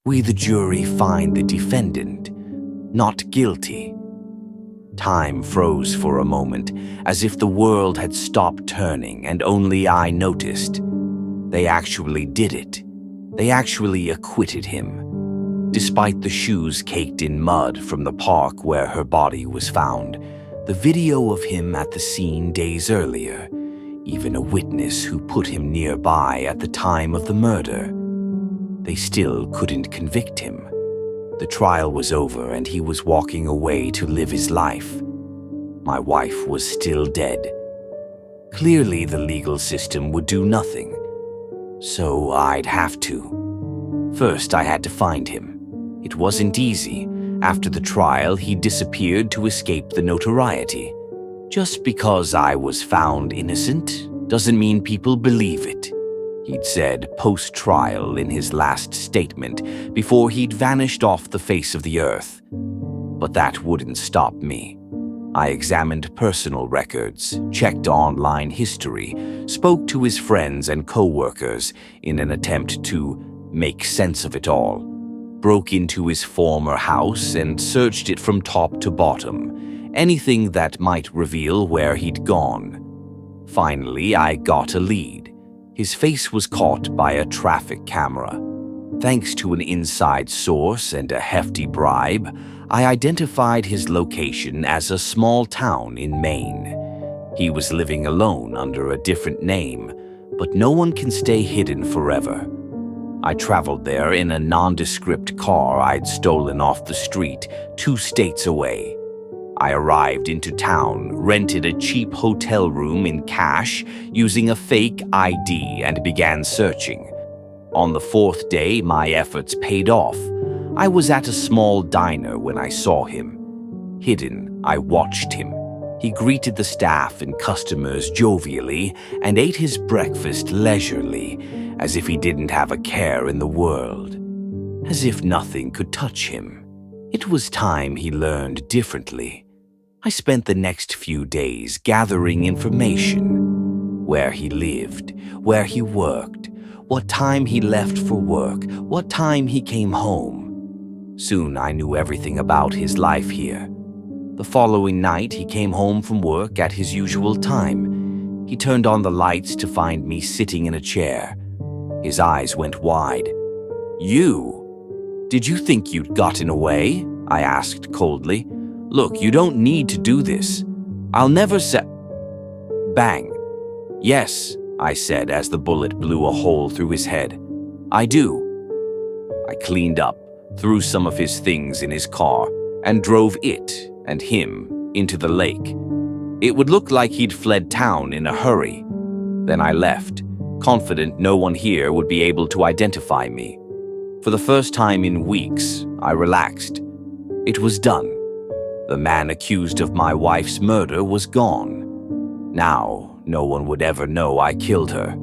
We, the jury, find the defendant not guilty. Time froze for a moment, as if the world had stopped turning and only I noticed. They actually did it. They actually acquitted him. Despite the shoes caked in mud from the park where her body was found, the video of him at the scene days earlier, even a witness who put him nearby at the time of the murder, they still couldn't convict him. The trial was over and he was walking away to live his life. My wife was still dead. Clearly, the legal system would do nothing. So I'd have to. First, I had to find him. It wasn't easy. After the trial, he disappeared to escape the notoriety. Just because I was found innocent doesn't mean people believe it, he'd said post-trial in his last statement before he'd vanished off the face of the earth. But that wouldn't stop me. I examined personal records, checked online history, spoke to his friends and co-workers in an attempt to make sense of it all, broke into his former house and searched it from top to bottom, anything that might reveal where he'd gone. Finally, I got a lead. His face was caught by a traffic camera. Thanks to an inside source and a hefty bribe, I identified his location as a small town in Maine. He was living alone under a different name, but no one can stay hidden forever. I traveled there in a nondescript car I'd stolen off the street 2 states away. I arrived into town, rented a cheap hotel room in cash using a fake ID, and began searching. On the 4th day, my efforts paid off. I was at a small diner when I saw him. Hidden, I watched him. He greeted the staff and customers jovially and ate his breakfast leisurely, as if he didn't have a care in the world. As if nothing could touch him. It was time he learned differently. I spent the next few days gathering information. Where he lived, where he worked, what time he left for work, what time he came home. Soon I knew everything about his life here. The following night he came home from work at his usual time. He turned on the lights to find me sitting in a chair. His eyes went wide. "You? Did you think you'd gotten away?" I asked coldly. "Look, you don't need to do this. I'll never say—" Bang. "Yes," I said as the bullet blew a hole through his head. "I do." I cleaned up, threw some of his things in his car, and drove it and him into the lake. It would look like he'd fled town in a hurry. Then I left, confident no one here would be able to identify me. For the first time in weeks, I relaxed. It was done. The man accused of my wife's murder was gone. Now, no one would ever know I killed her.